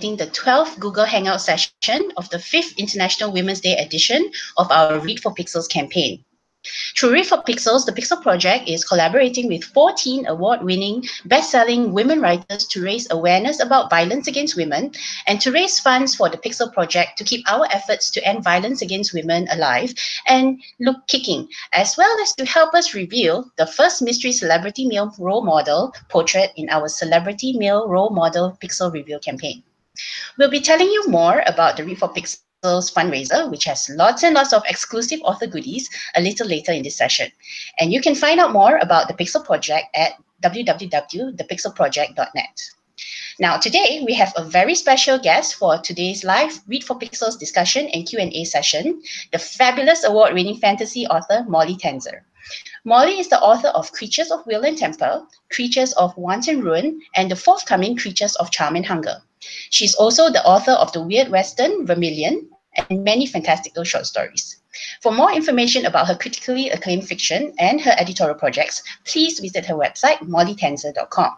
the 12th Google Hangout session of the 5th International Women's Day edition of our Read for Pixels campaign. Through Read for Pixels, the Pixel Project is collaborating with 14 award-winning, best-selling women writers to raise awareness about violence against women and to raise funds for the Pixel Project to keep our efforts to end violence against women alive and kicking, as well as to help us reveal the first mystery celebrity male role model portrait in our Celebrity Male Role Model Pixel Reveal campaign. We'll be telling you more about the Read for Pixels fundraiser, which has lots and lots of exclusive author goodies a little later in this session. And you can find out more about the Pixel Project at www.thepixelproject.net. Now, today we have a very special guest for today's live Read for Pixels discussion and Q&A session, the fabulous award-winning fantasy author Molly Tanzer. Molly is the author of Creatures of Will and Temper, Creatures of Wanton Ruin, and the forthcoming Creatures of Charm and Hunger. She's also the author of the weird western Vermillion and many fantastical short stories. For more information about her critically acclaimed fiction and her editorial projects, please visit her website, mollytanzer.com.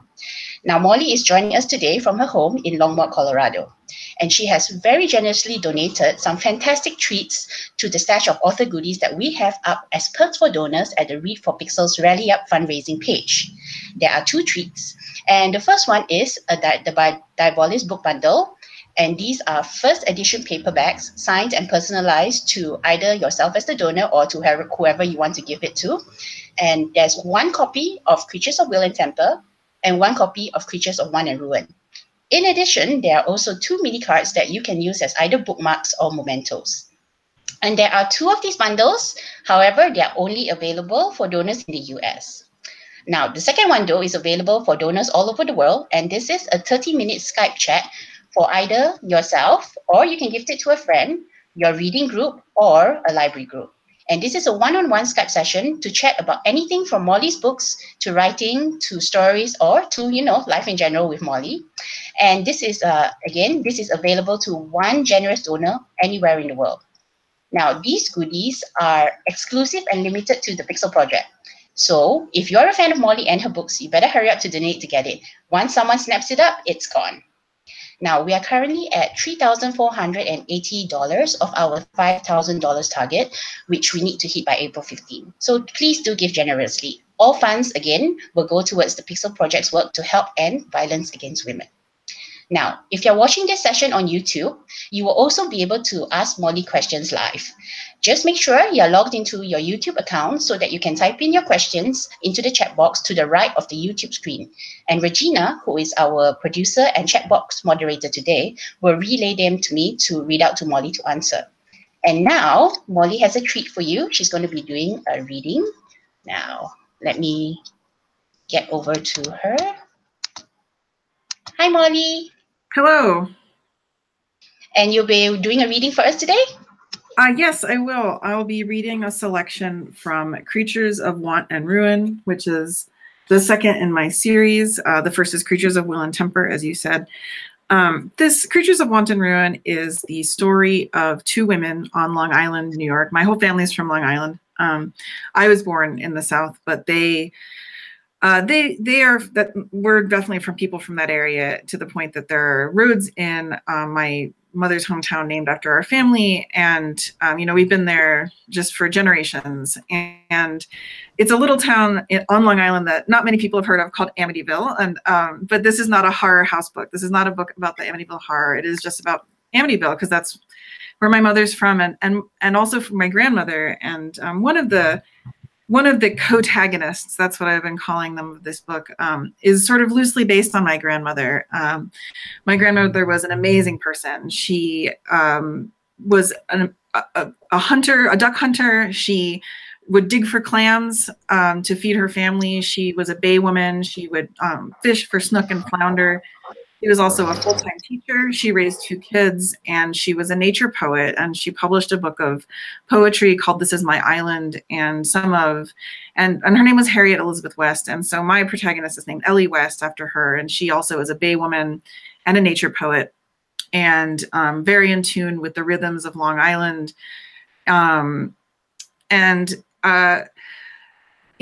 Now, Molly is joining us today from her home in Longmont, Colorado, and she has very generously donated some fantastic treats to the stash of author goodies that we have up as perks for donors at the Read for Pixels Rally Up fundraising page. There are two treats, and the first one is the Diabolis book bundle, and these are first edition paperbacks signed and personalized to either yourself as the donor or to whoever you want to give it to. And there's one copy of Creatures of Will and Temper and one copy of Creatures of Wanton and Ruin. In addition, there are also 2 mini cards that you can use as either bookmarks or mementos. And there are 2 of these bundles. However, they are only available for donors in the US. Now, the second one, though, is available for donors all over the world. And this is a 30-minute Skype chat for either yourself, or you can gift it to a friend, your reading group, or a library group. And this is a one-on-one Skype session to chat about anything from Molly's books to writing to stories or to, life in general with Molly. And this is, again, this is available to one generous donor anywhere in the world. Now, these goodies are exclusive and limited to the Pixel Project. So if you're a fan of Molly and her books, you better hurry up to donate to get it. Once someone snaps it up, it's gone. Now, we are currently at $3,480 of our $5,000 target, which we need to hit by April 15. So please do give generously. All funds, again, will go towards the Pixel Project's work to help end violence against women. Now, if you're watching this session on YouTube, you will also be able to ask Molly questions live. Just make sure you're logged into your YouTube account so that you can type in your questions into the chat box to the right of the YouTube screen. And Regina, who is our producer and chat box moderator today, will relay them to me to read out to Molly to answer. And now, Molly has a treat for you. She's going to be doing a reading. Now, let me get over to her. Hi, Molly. Hello. And you'll be doing a reading for us today? Yes, I will. I'll be reading a selection from Creatures of Want and Ruin, which is the second in my series. The first is Creatures of Will and Temper, as you said. This Creatures of Want and Ruin is the story of 2 women on Long Island, New York. My whole family is from Long Island. I was born in the South, but we're definitely from people from that area, to the point that there are roads in my mother's hometown named after our family. And, we've been there just for generations. And it's a little town on Long Island that not many people have heard of, called Amityville. And but this is not a horror house book. This is not a book about the Amityville horror. It is just about Amityville, because that's where my mother's from, and also from my grandmother. And one of the co-tagonists, that's what I've been calling them of this book, is sort of loosely based on my grandmother. My grandmother was an amazing person. She was a hunter, a duck hunter. She would dig for clams to feed her family. She was a bay woman. She would fish for snook and flounder. She was also a full-time teacher. She raised 2 kids, and she was a nature poet, and she published a book of poetry called This Is My Island, and her name was Harriet Elizabeth West. And so my protagonist is named Ellie West after her, and she also is a bay woman and a nature poet, and very in tune with the rhythms of Long Island.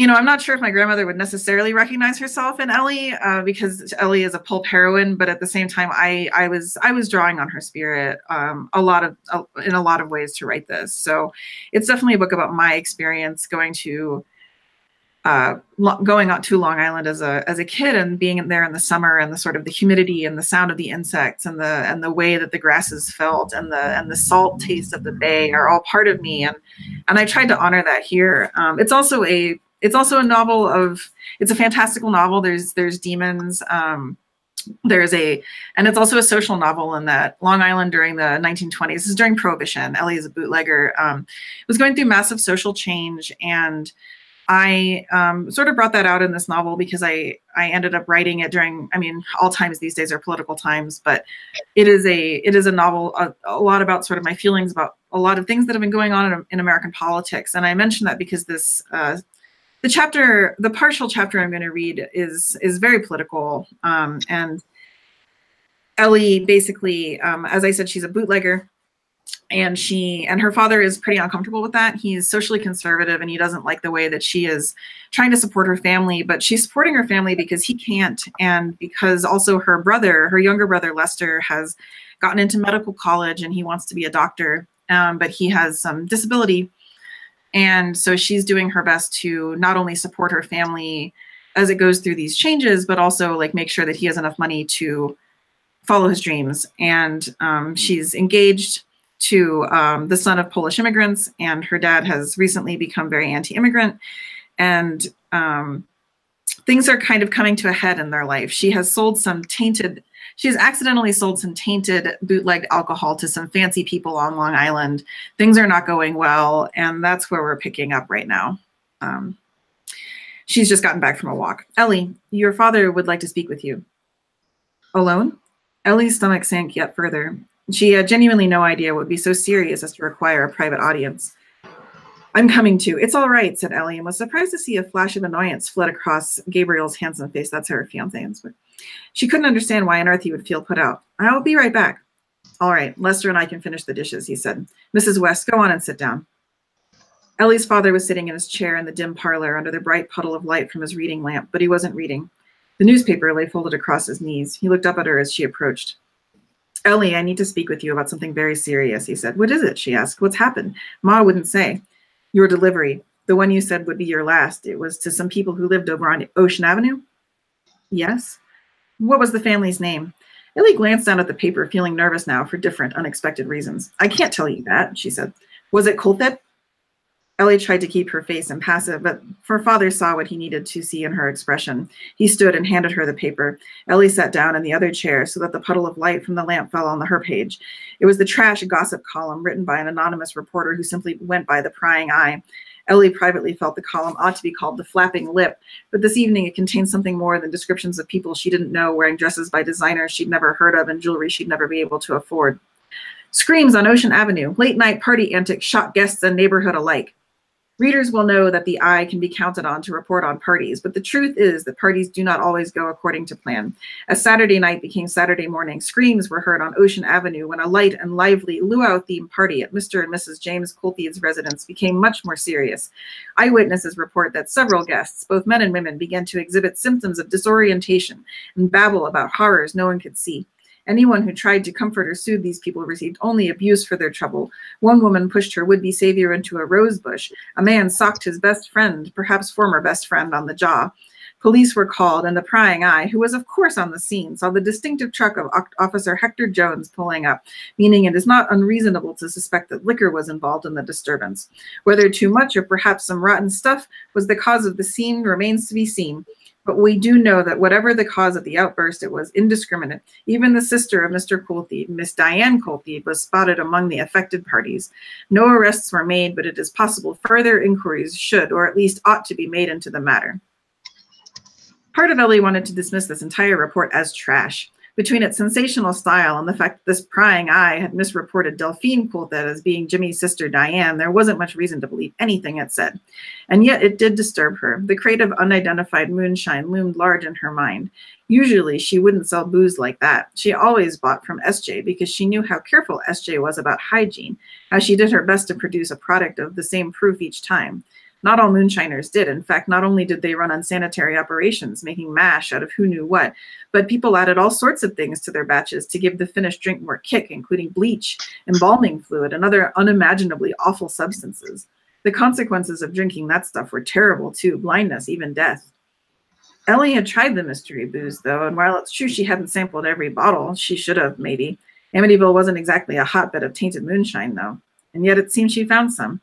I'm not sure if my grandmother would necessarily recognize herself in Ellie, because Ellie is a pulp heroine, but at the same time, I was drawing on her spirit in a lot of ways to write this. So it's definitely a book about my experience going out to Long Island as a kid and being there in the summer, and the sort of the humidity and the sound of the insects and the way that the grasses felt and the salt taste of the bay are all part of me, and I tried to honor that here. It's also a novel it's a fantastical novel. There's demons. And it's also a social novel in that Long Island during the 1920s, this is during Prohibition. Ellie is a bootlegger, was going through massive social change, and I sort of brought that out in this novel because I ended up writing it during, all times these days are political times, but it is a novel a lot about sort of my feelings about a lot of things that have been going on in American politics. And I mention that because this, the partial chapter I'm going to read is very political. And Ellie basically, as I said, she's a bootlegger. And her father is pretty uncomfortable with that. He's socially conservative, and he doesn't like the way that she is trying to support her family, but she's supporting her family because he can't, and because also her younger brother, Lester, has gotten into medical college and he wants to be a doctor, but he has some disability. And so she's doing her best to not only support her family as it goes through these changes, but also like make sure that he has enough money to follow his dreams. And she's engaged to the son of Polish immigrants, and her dad has recently become very anti-immigrant, and things are kind of coming to a head in their life. She has accidentally sold some tainted bootlegged alcohol to some fancy people on Long Island. Things are not going well, and that's where we're picking up right now. She's just gotten back from a walk. Ellie, your father would like to speak with you. Alone? Ellie's stomach sank yet further. She had genuinely no idea what would be so serious as to require a private audience. I'm coming too. It's all right, said Ellie, and was surprised to see a flash of annoyance flit across Gabriel's handsome face. That's her fiancé. She couldn't understand why on earth he would feel put out. I'll be right back. All right, Lester and I can finish the dishes, he said. Mrs. West, go on and sit down. Ellie's father was sitting in his chair in the dim parlor under the bright puddle of light from his reading lamp, but he wasn't reading. The newspaper lay folded across his knees. He looked up at her as she approached. Ellie, I need to speak with you about something very serious, he said. What is it? She asked. What's happened? Ma wouldn't say. Your delivery, the one you said would be your last. It was to some people who lived over on Ocean Avenue? Yes. What was the family's name? Ellie glanced down at the paper, feeling nervous now for different, unexpected reasons. I can't tell you that, she said. Was it Colthed? Ellie tried to keep her face impassive, but her father saw what he needed to see in her expression. He stood and handed her the paper. Ellie sat down in the other chair so that the puddle of light from the lamp fell on her page. It was the trash gossip column written by an anonymous reporter who simply went by the prying eye. Ellie privately felt the column ought to be called The Flapping Lip, but this evening it contained something more than descriptions of people she didn't know wearing dresses by designers she'd never heard of and jewelry she'd never be able to afford. Screams on Ocean Avenue, late-night party antics shocked guests and neighborhood alike. Readers will know that the eye can be counted on to report on parties, but the truth is that parties do not always go according to plan. As Saturday night became Saturday morning, screams were heard on Ocean Avenue when a light and lively luau-themed party at Mr. and Mrs. James Colthede's residence became much more serious. Eyewitnesses report that several guests, both men and women, began to exhibit symptoms of disorientation and babble about horrors no one could see. Anyone who tried to comfort or soothe these people received only abuse for their trouble. One woman pushed her would-be savior into a rose bush. A man socked his best friend, perhaps former best friend, on the jaw. Police were called, and the prying eye, who was of course on the scene, saw the distinctive truck of Officer Hector Jones pulling up, meaning it is not unreasonable to suspect that liquor was involved in the disturbance. Whether too much or perhaps some rotten stuff was the cause of the scene remains to be seen. But we do know that whatever the cause of the outburst, it was indiscriminate. Even the sister of Mr. Colthede, Miss Diane Colthede, was spotted among the affected parties. No arrests were made, but it is possible further inquiries should, or at least ought to be made into the matter. Part of Ellie wanted to dismiss this entire report as trash. Between its sensational style and the fact that this prying eye had misreported Delphine Colthed as being Jimmy's sister Diane, there wasn't much reason to believe anything it said. And yet it did disturb her. The crate of unidentified moonshine loomed large in her mind. Usually she wouldn't sell booze like that. She always bought from SJ because she knew how careful SJ was about hygiene, how she did her best to produce a product of the same proof each time. Not all moonshiners did. In fact, not only did they run unsanitary operations, making mash out of who knew what, but people added all sorts of things to their batches to give the finished drink more kick, including bleach, embalming fluid, and other unimaginably awful substances. The consequences of drinking that stuff were terrible too, blindness, even death. Ellie had tried the mystery booze, though, and while it's true she hadn't sampled every bottle, she should have, maybe. Amityville wasn't exactly a hotbed of tainted moonshine, though, and yet it seemed she found some.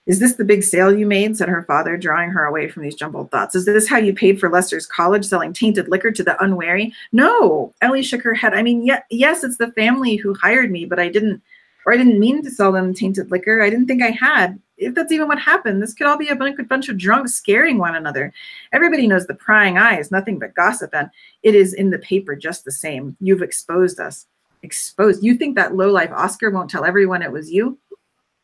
Is this the big sale you made? Said her father, drawing her away from these jumbled thoughts. Is this how you paid for Lester's college, selling tainted liquor to the unwary? No, Ellie shook her head. I mean, yes, it's the family who hired me, but I didn't mean to sell them tainted liquor. I didn't think I had. If that's even what happened, this could all be a bunch of drunks scaring one another. Everybody knows the prying eye is nothing but gossip, and it is in the paper just the same. You've exposed us. Exposed? You think that lowlife Oscar won't tell everyone it was you?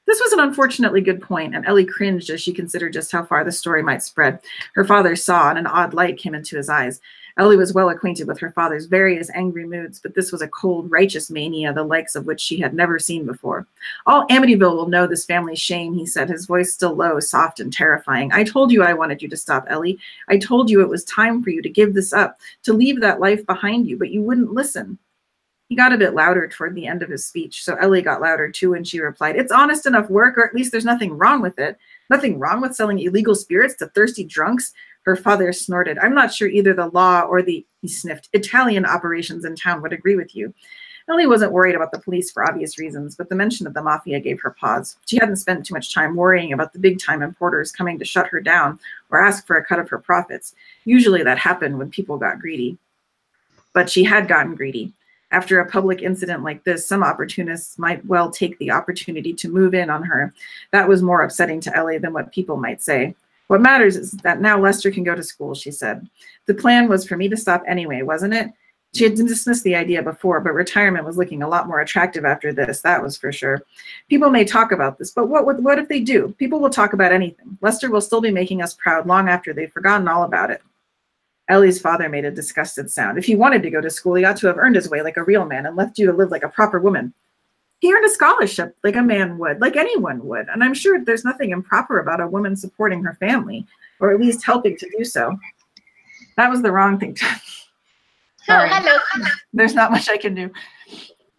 This was an unfortunately good point, and Ellie cringed as she considered just how far the story might spread. Her father saw, and an odd light came into his eyes. Ellie was well acquainted with her father's various angry moods, but this was a cold, righteous mania, the likes of which she had never seen before. All Amityville will know this family's shame, he said, his voice still low, soft, and terrifying. I told you I wanted you to stop, Ellie. I told you it was time for you to give this up, to leave that life behind you, but you wouldn't listen. He got a bit louder toward the end of his speech, so Ellie got louder too, and she replied, it's honest enough work, or at least there's nothing wrong with it. Nothing wrong with selling illegal spirits to thirsty drunks? Her father snorted. I'm not sure either the law or the, he sniffed, Italian operations in town would agree with you. Ellie wasn't worried about the police for obvious reasons, but the mention of the mafia gave her pause. She hadn't spent too much time worrying about the big-time importers coming to shut her down or ask for a cut of her profits. Usually that happened when people got greedy. But she had gotten greedy. After a public incident like this, some opportunists might well take the opportunity to move in on her. That was more upsetting to Ellie than what people might say. What matters is that now Lester can go to school, she said. The plan was for me to stop anyway, wasn't it? She had dismissed the idea before, but retirement was looking a lot more attractive after this, that was for sure. People may talk about this, but what if they do? People will talk about anything. Lester will still be making us proud long after they've forgotten all about it. Ellie's father made a disgusted sound. If he wanted to go to school, he ought to have earned his way like a real man and left you to live like a proper woman. He earned a scholarship like a man would, like anyone would. And I'm sure there's nothing improper about a woman supporting her family, or at least helping to do so. That was the wrong thing to... Sorry. Oh, hello. There's not much I can do.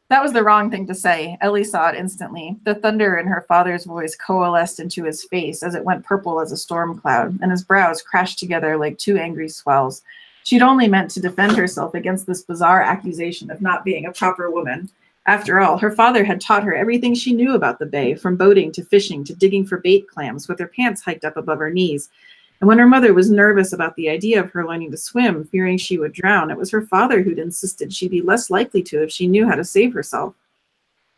That was the wrong thing to say. Ellie saw it instantly. The thunder in her father's voice coalesced into his face as it went purple as a storm cloud, and his brows crashed together like two angry swells. She'd only meant to defend herself against this bizarre accusation of not being a proper woman. After all, her father had taught her everything she knew about the bay, from boating to fishing to digging for bait clams with her pants hiked up above her knees. And when her mother was nervous about the idea of her learning to swim, fearing she would drown, it was her father who'd insisted she'd be less likely to if she knew how to save herself.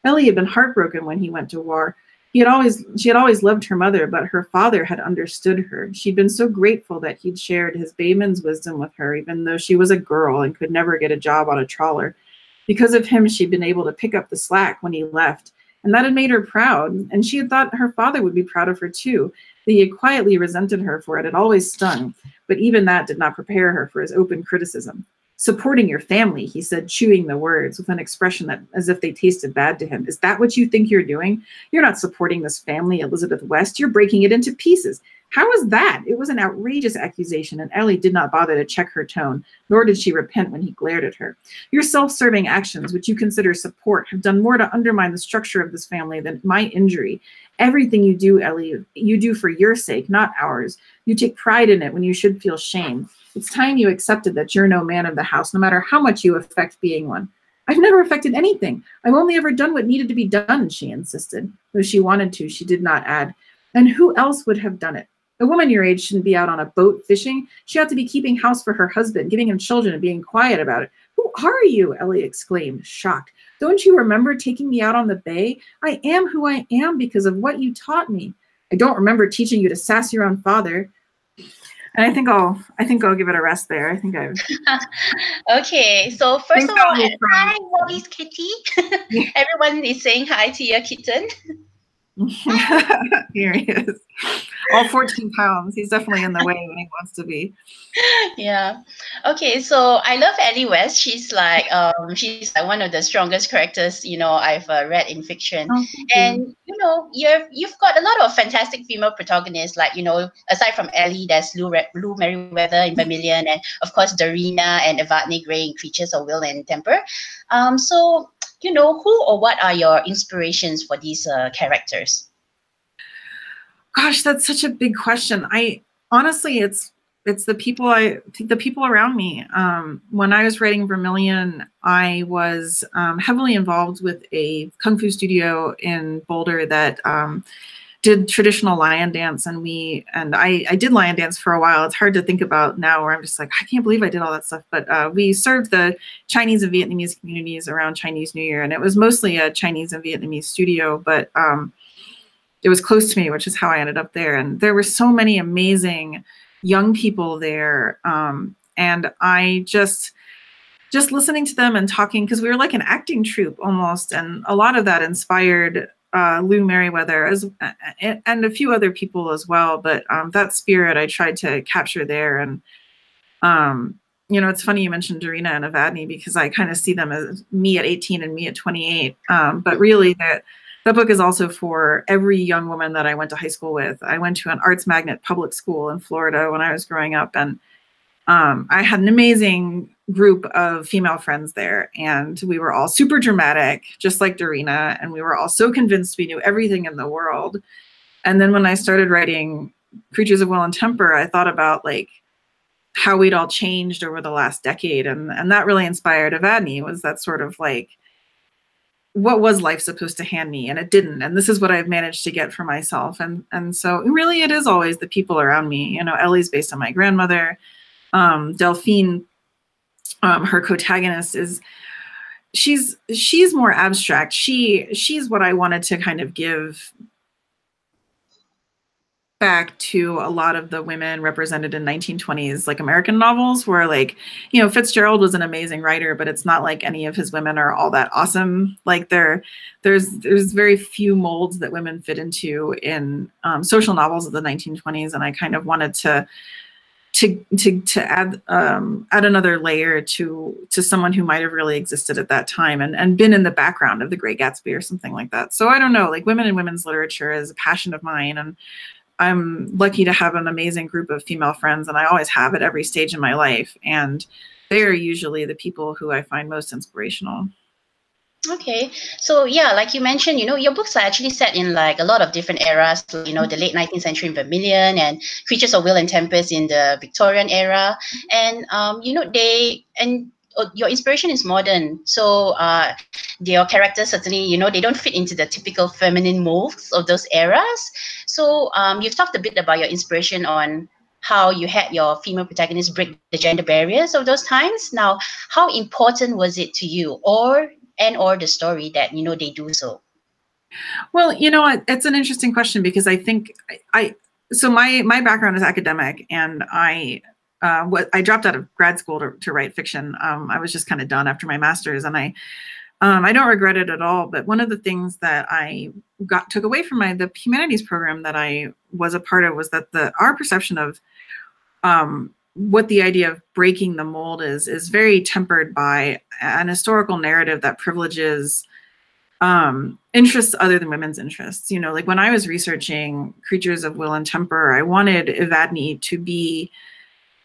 Ellie had been heartbroken when he went to war. She had always loved her mother, but her father had understood her. She'd been so grateful that he'd shared his bayman's wisdom with her, even though she was a girl and could never get a job on a trawler. Because of him, she'd been able to pick up the slack when he left, and that had made her proud, and she had thought her father would be proud of her too. He had quietly resented her for it. It always stung, but even that did not prepare her for his open criticism. Supporting your family, he said, chewing the words with an expression that as if they tasted bad to him. Is that what you think you're doing? You're not supporting this family, Elizabeth West. You're breaking it into pieces. How is that? It was an outrageous accusation, and Ellie did not bother to check her tone, nor did she repent when he glared at her. Your self-serving actions, which you consider support, have done more to undermine the structure of this family than my injury. Everything you do, Ellie, you do for your sake, not ours. You take pride in it when you should feel shame. It's time you accepted that you're no man of the house, no matter how much you affect being one. I've never affected anything. I've only ever done what needed to be done, she insisted. Though she wanted to, she did not add. And who else would have done it? A woman your age shouldn't be out on a boat fishing. She ought to be keeping house for her husband, giving him children and being quiet about it. Who are you? Ellie exclaimed, shocked. Don't you remember taking me out on the bay? I am who I am because of what you taught me. I don't remember teaching you to sass your own father. And I think I'll give it a rest there. I think I've... Okay, so first of all, hi, Molly's kitty. Everyone is saying hi to your kitten. Here he is. All 14 pounds. He's definitely in the way when he wants to be. Yeah. Okay, so I love Ellie West. She's like one of the strongest characters, I've read in fiction. Oh, thank you. And you've got a lot of fantastic female protagonists, like, aside from Ellie, there's Lou Merriweather in Vermillion, and of course Darina and Evadne Grey in Creatures of Will and Temper. So, who or what are your inspirations for these characters? Gosh, that's such a big question. Honestly, it's the people around me. When I was writing Vermillion, I was heavily involved with a kung fu studio in Boulder that did traditional lion dance, and I did lion dance for a while. It's hard to think about now, where I'm just like, I can't believe I did all that stuff. But we served the Chinese and Vietnamese communities around Chinese New Year, and it was mostly a Chinese and Vietnamese studio, but it was close to me, which is how I ended up there. And there were so many amazing young people there. And I just listening to them and talking, because we were like an acting troupe almost. And a lot of that inspired Lou Merriweather and a few other people as well. But that spirit I tried to capture there. And, it's funny you mentioned Darina and Evadne, because I kind of see them as me at 18 and me at 28. But really that book is also for every young woman that I went to high school with. I went to an arts magnet public school in Florida when I was growing up, and I had an amazing group of female friends there, and we were all super dramatic, just like Darina, and we were all so convinced we knew everything in the world. And then when I started writing Creatures of Will and Temper, I thought about like how we'd all changed over the last decade, and that really inspired Evadne. Was that sort of like, what was life supposed to hand me? And it didn't. And this is what I've managed to get for myself. And so really it is always the people around me. Ellie's based on my grandmother. Delphine, her protagonist, she's more abstract. She's what I wanted to kind of give back to a lot of the women represented in 1920s like American novels, where like, Fitzgerald was an amazing writer, but it's not like any of his women are all that awesome. Like there's very few molds that women fit into in social novels of the 1920s, and I kind of wanted to add another layer to someone who might have really existed at that time and been in the background of The Great Gatsby or something like that. So I don't know, like women in women's literature is a passion of mine, and I'm lucky to have an amazing group of female friends, and I always have at every stage in my life. And they are usually the people who I find most inspirational. Okay, so yeah, like you mentioned, your books are actually set in like a lot of different eras, the late 19th century in Vermillion, and Creatures of Will and Tempest in the Victorian era, and your inspiration is modern. So your characters certainly, they don't fit into the typical feminine molds of those eras. So you've talked a bit about your inspiration on how you had your female protagonists break the gender barriers of those times. Now, how important was it to you or the story that, they do so? Well, it's an interesting question, because I think so my background is academic, and I dropped out of grad school to write fiction. I was just kind of done after my master's, and I don't regret it at all. But one of the things that I took away from the humanities program that I was a part of was that our perception of what the idea of breaking the mold is very tempered by an historical narrative that privileges interests other than women's interests. Like when I was researching Creatures of Will and Temper, I wanted Evadne to be,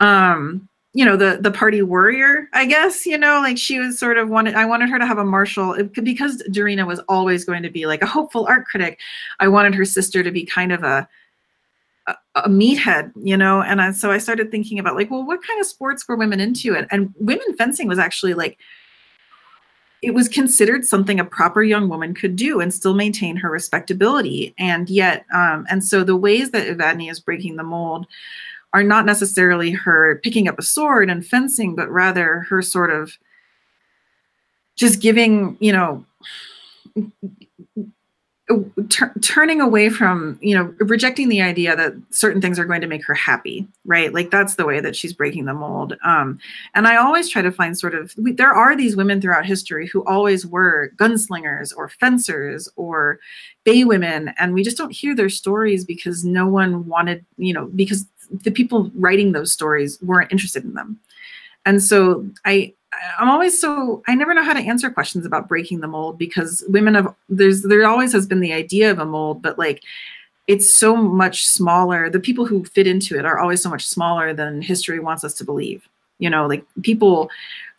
the party warrior, I guess, like she was sort of I wanted her to have a martial, because Darina was always going to be like a hopeful art critic. I wanted her sister to be kind of a meathead, and so I started thinking about like, well, what kind of sports were women into? And women fencing was actually like, it was considered something a proper young woman could do and still maintain her respectability. And yet, and so the ways that Evadne is breaking the mold are not necessarily her picking up a sword and fencing, but rather her sort of just giving, turning away from, rejecting the idea that certain things are going to make her happy, right? Like that's the way that she's breaking the mold. And I always try to find there are these women throughout history who always were gunslingers or fencers or bay women, and we just don't hear their stories because no one wanted, because the people writing those stories weren't interested in them. And so I never know how to answer questions about breaking the mold, because there always has been the idea of a mold, but like it's so much smaller. The people who fit into it are always so much smaller than history wants us to believe. Like people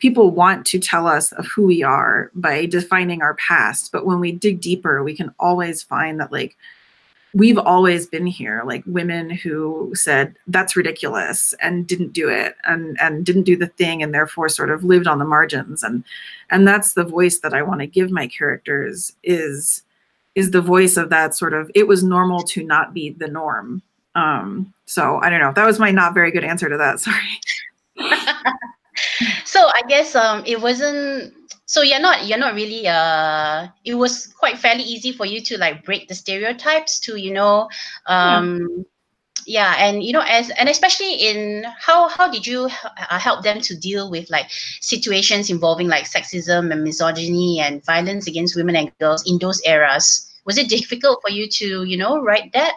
want to tell us of who we are by defining our past. But when we dig deeper, we can always find that like we've always been here, like women who said that's ridiculous and didn't do it and didn't do the thing, and therefore sort of lived on the margins. And that's the voice that I want to give my characters, is the voice of that sort of, it was normal to not be the norm. So I don't know. That was my not very good answer to that. Sorry. So I guess it wasn't. So you're not really. It was quite fairly easy for you to like break the stereotypes to yeah, and and especially in how did you help them to deal with like situations involving like sexism and misogyny and violence against women and girls in those eras? Was it difficult for you to write that?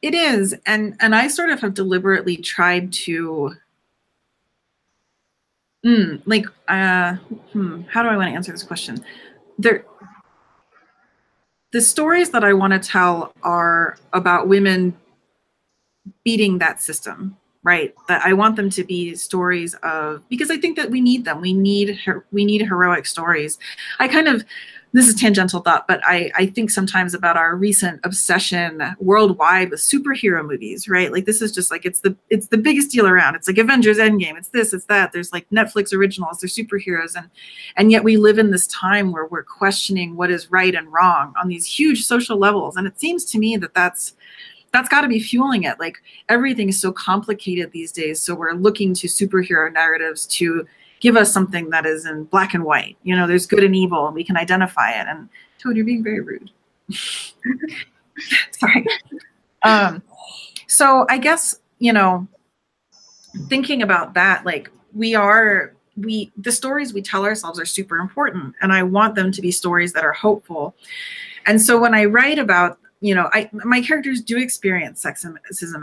It is, and I sort of have deliberately tried to. How do I want to answer this question? The stories that I want to tell are about women beating that system, right? That I want them to be stories of, because I think that we need them. We need heroic stories. This is tangential thought, but I think sometimes about our recent obsession worldwide with superhero movies, right? Like this is just like, it's the biggest deal around. It's like Avengers Endgame. It's this, it's that. There's like Netflix originals, there's superheroes. And yet we live in this time where we're questioning what is right and wrong on these huge social levels. And it seems to me that that's got to be fueling it. Like everything is so complicated these days. So we're looking to superhero narratives to give us something that is in black and white. There's good and evil and we can identify it. And Toad, you're being very rude. Sorry. So I guess, thinking about that, like the stories we tell ourselves are super important. And I want them to be stories that are hopeful. And so when I write about, my characters do experience sexism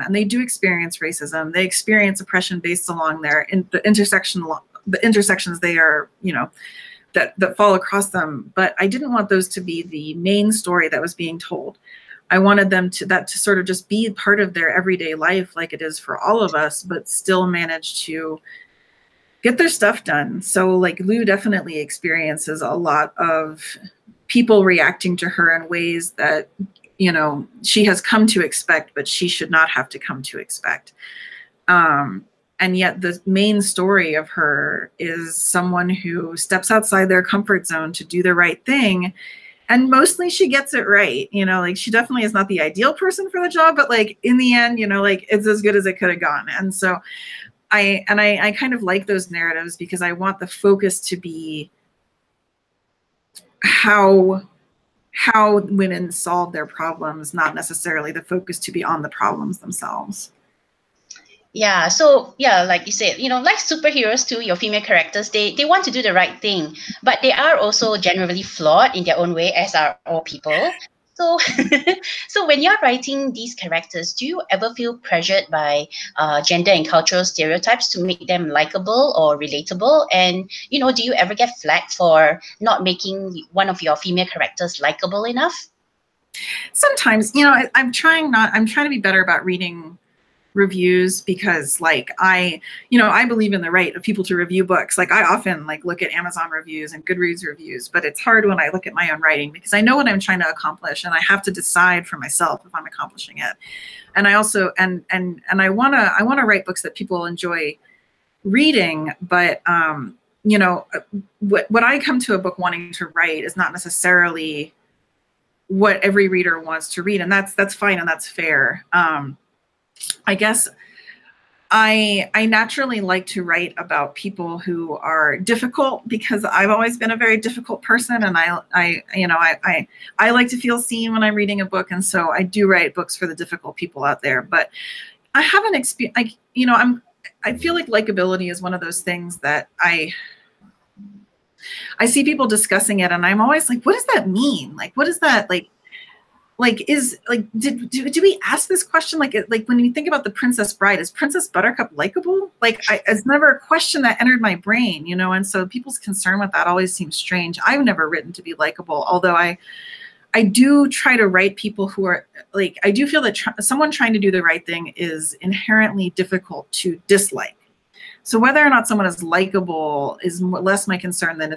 and they do experience racism. They experience oppression based along the intersections they are, that fall across them. But I didn't want those to be the main story that was being told. I wanted them to sort of just be part of their everyday life, like it is for all of us, but still manage to get their stuff done. So like Lou definitely experiences a lot of people reacting to her in ways that she has come to expect, but she should not have to come to expect. And yet the main story of her is someone who steps outside their comfort zone to do the right thing. And mostly she gets it right. Like she definitely is not the ideal person for the job, but like in the end, like it's as good as it could have gone. And so I kind of like those narratives because I want the focus to be how women solve their problems, not necessarily the focus to be on the problems themselves. Yeah, so yeah, like you said, like superheroes too, your female characters, they want to do the right thing, but they are also generally flawed in their own way, as are all people. So, so when you're writing these characters, do you ever feel pressured by gender and cultural stereotypes to make them likable or relatable? And do you ever get flagged for not making one of your female characters likable enough? Sometimes, I'm trying to be better about reading reviews because like I believe in the right of people to review books. Like I often like look at Amazon reviews and Goodreads reviews, but it's hard when I look at my own writing because I know what I'm trying to accomplish and I have to decide for myself if I'm accomplishing it. And I also and I want to write books that people enjoy reading, but what I come to a book wanting to write is not necessarily what every reader wants to read, and that's fine and that's fair. I guess I naturally like to write about people who are difficult because I've always been a very difficult person, and I like to feel seen when I'm reading a book, and so I do write books for the difficult people out there. But I haven't experienced, I feel like likability is one of those things that I see people discussing it, and I'm always like, what does that mean? Like, what is that like? Do we ask this question? Like when you think about The Princess Bride, is Princess Buttercup likable? It's never a question that entered my brain, and so people's concern with that always seems strange. I've never written to be likable, although I do try to write people who are I do feel that someone trying to do the right thing is inherently difficult to dislike. So whether or not someone is likable is less my concern than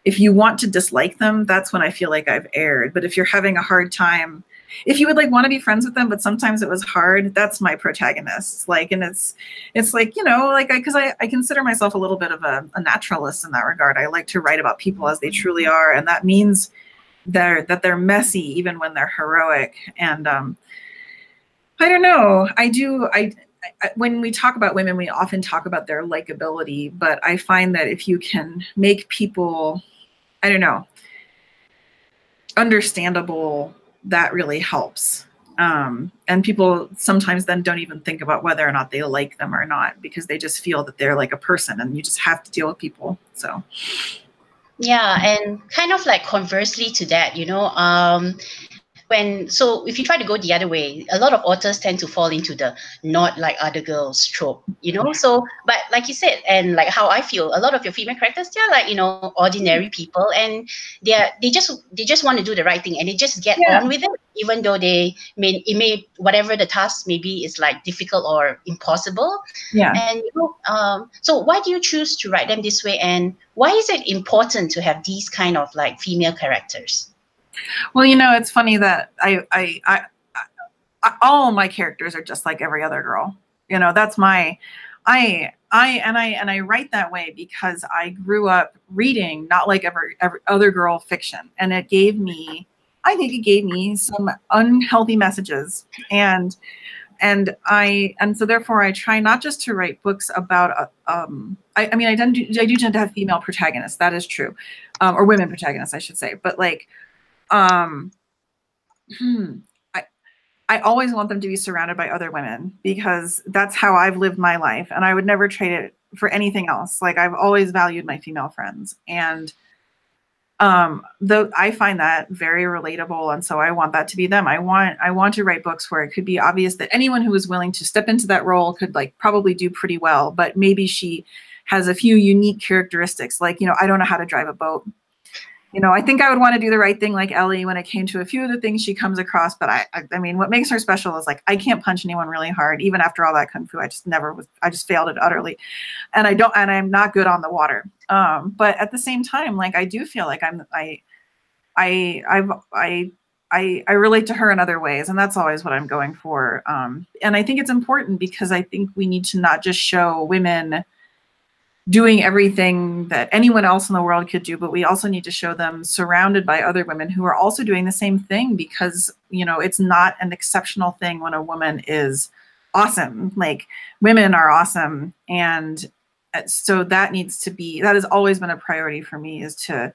if you want to dislike them, that's when I feel like I've erred. But if you're having a hard time, if you would want to be friends with them, but sometimes it was hard, that's my protagonist. And it's because I consider myself a little bit of a naturalist in that regard. I like to write about people as they truly are. And that means that they're messy, even when they're heroic. And I don't know, when we talk about women, we often talk about their likability, but I find that if you can make people, I don't know, understandable, that really helps. And people sometimes then don't even think about whether or not they like them or not, because they just feel that they're like a person, and you just have to deal with people. So yeah, and kind of conversely to that, so if you try to go the other way, a lot of authors tend to fall into the not like other girls trope, so, but like you said, and how I feel, a lot of your female characters, they're ordinary people, and they just want to do the right thing, and they just get on with it, even though it may whatever the task maybe is difficult or impossible. And so why do you choose to write them this way, and why is it important to have these kind of female characters? Well, it's funny that I all my characters are just like every other girl. That's my, I write that way because I grew up reading not like every other girl fiction, and I think it gave me some unhealthy messages, and so therefore I try not just to write books about I do tend to have female protagonists, that is true, or women protagonists, I should say, but I always want them to be surrounded by other women, because that's how I've lived my life, and I would never trade it for anything else. I've always valued my female friends, and though I find that very relatable, and so I want that to be them. I want to write books where it could be obvious that anyone who was willing to step into that role could probably do pretty well, but maybe she has a few unique characteristics, I don't know how to drive a boat. I think I would want to do the right thing like Ellie when it came to a few of the things she comes across. But I mean, what makes her special is I can't punch anyone really hard, even after all that kung fu. I just failed it utterly, and I'm not good on the water. But at the same time, I do feel like I relate to her in other ways, and that's always what I'm going for. And I think it's important because I think we need to not just show women doing everything that anyone else in the world could do, but we also need to show them surrounded by other women who are also doing the same thing, because, it's not an exceptional thing when a woman is awesome. Women are awesome. And so that has always been a priority for me, is to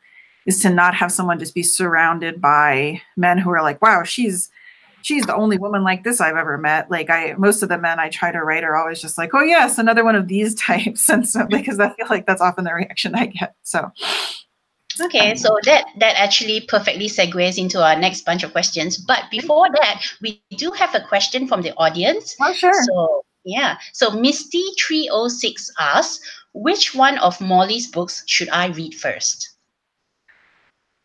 not have someone just be surrounded by men who are wow, she's the only woman like this I've ever met. Most of the men I try to write are always just oh yes, another one of these types. And so, because I feel like that's often the reaction I get. So, okay, so that actually perfectly segues into our next bunch of questions. But before that, we do have a question from the audience. Oh, sure. So yeah, so Misty306 asks, which one of Molly's books should I read first?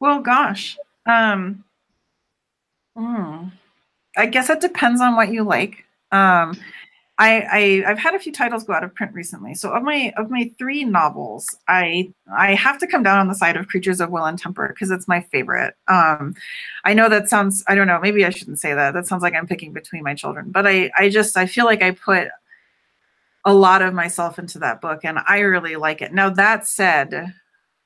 Well, gosh. I guess it depends on what you like. I've had a few titles go out of print recently. So of my 3 novels, I have to come down on the side of Creatures of Will and Temper, because it's my favorite. I know that sounds, I don't know, maybe I shouldn't say that. That sounds like I'm picking between my children. But I feel like I put a lot of myself into that book, and I really like it. Now, that said,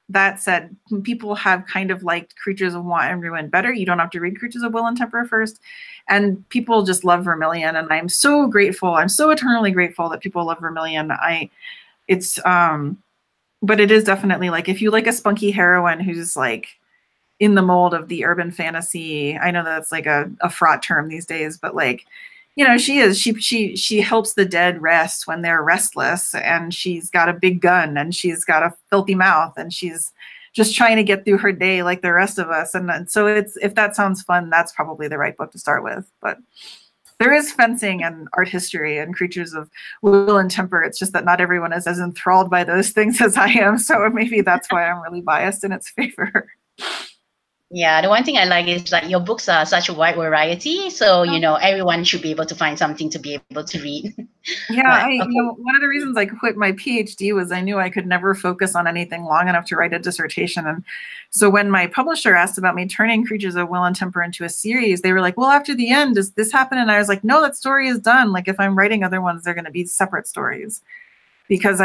that said, people have kind of liked Creatures of Want and Ruin better. You don't have to read Creatures of Will and Temper first. And people just love Vermillion. And I'm so grateful. I'm so eternally grateful that people love Vermillion. But it is definitely like, if you like a spunky heroine who's like in the mold of the urban fantasy, I know that's like a fraught term these days, but like, you know, she helps the dead rest when they're restless, and she's got a big gun and she's got a filthy mouth and she's just trying to get through her day like the rest of us. And so if that sounds fun, that's probably the right book to start with. But there is fencing and art history and Creatures of Will and Temper. It's just that not everyone is as enthralled by those things as I am. So maybe that's why I'm really biased in its favor. Yeah, the one thing I like is like your books are such a wide variety, so you know everyone should be able to find something to be able to read. Yeah, you know, one of the reasons I quit my PhD was I knew I could never focus on anything long enough to write a dissertation. And so when my publisher asked about me turning Creatures of Will and Temper into a series, they were like, well, after the end, does this happen? And I was like, no, that story is done. Like, if I'm writing other ones, they're going to be separate stories, because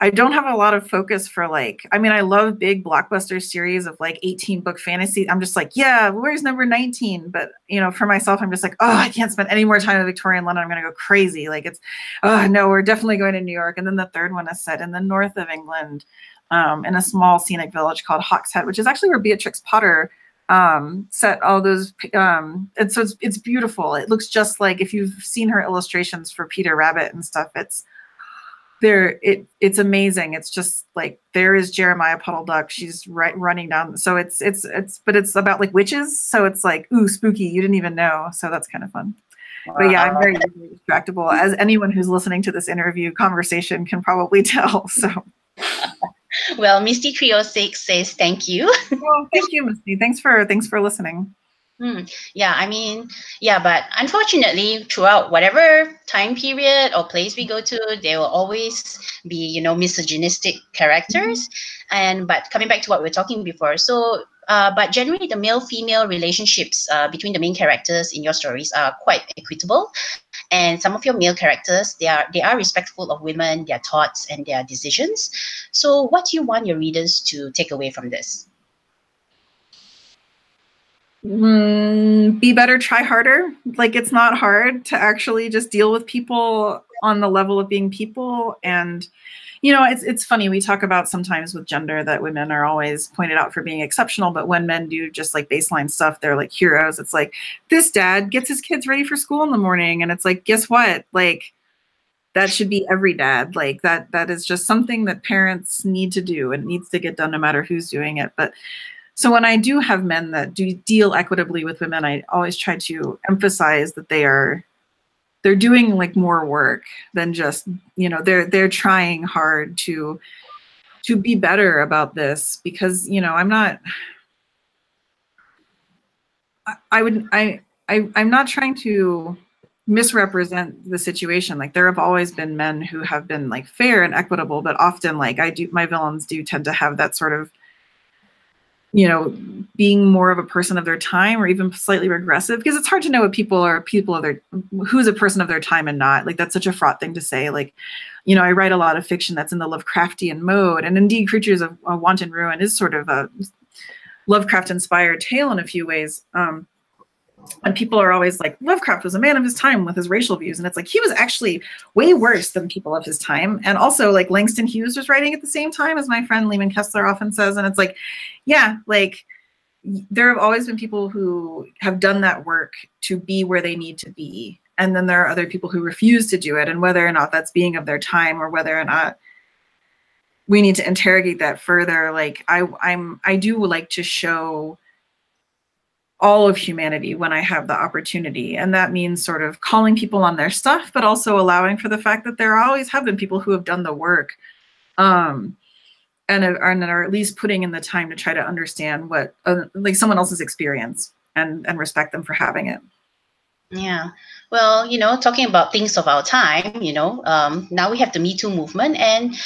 I don't have a lot of focus for like, I mean, I love big blockbuster series of like 18 book fantasy. I'm just like, yeah, where's number 19? But, you know, for myself, I'm just like, oh, I can't spend any more time in Victorian London. I'm going to go crazy. Like oh no, we're definitely going to New York. And then the third one is set in the north of England, in a small scenic village called Hawkshead, which is actually where Beatrix Potter set all those. And so it's beautiful. It looks just like, if you've seen her illustrations for Peter Rabbit and stuff, it's amazing. It's just like, there is Jeremiah Puddle Duck. She's running down. So but it's about like witches. So it's like, ooh, spooky. You didn't even know. So that's kind of fun. Wow. But yeah, I'm very easily distractible, as anyone who's listening to this interview conversation can probably tell. So. Well, Misty 306 says thank you. Well, thank you, Misty. Thanks for listening. Yeah, I mean, yeah, but unfortunately, throughout whatever time period or place we go to, there will always be, you know, misogynistic characters. But coming back to what we were talking before, so but generally the male-female relationships between the main characters in your stories are quite equitable, and some of your male characters, they are respectful of women, their thoughts and their decisions. So what do you want your readers to take away from this? Be better, try harder. Like, it's not hard to actually just deal with people on the level of being people. And, you know, it's funny, we talk about sometimes with gender that women are always pointed out for being exceptional, but when men do just like baseline stuff, they're like heroes. It's like, this dad gets his kids ready for school in the morning, and it's like, guess what? Like, that should be every dad. Like, that is just something that parents need to do, and it needs to get done no matter who's doing it. But so when I do have men that do deal equitably with women, I always try to emphasize that they're doing like more work than just, you know, they're trying hard to be better about this, because, you know, I'm not trying to misrepresent the situation. Like, there have always been men who have been like fair and equitable, but often like my villains do tend to have that sort of, you know, being more of a person of their time, or even slightly regressive, because it's hard to know what who's a person of their time and not. Like, that's such a fraught thing to say. Like, you know, I write a lot of fiction that's in the Lovecraftian mode, and indeed Creatures of Wanton Ruin is sort of a Lovecraft inspired tale in a few ways. And people are always like, Lovecraft was a man of his time with his racial views. And it's like, he was actually way worse than people of his time. And also, like, Langston Hughes was writing at the same time, as my friend Lehman Kessler often says. And it's like, yeah, like, there have always been people who have done that work to be where they need to be. And then there are other people who refuse to do it. And whether or not that's being of their time, or whether or not we need to interrogate that further, like, I do like to show all of humanity when I have the opportunity. And that means sort of calling people on their stuff, but also allowing for the fact that there always have been people who have done the work, and are at least putting in the time to try to understand what like someone else's experience, and respect them for having it. Yeah. Well, you know, talking about things of our time, you know, now we have the Me Too movement, and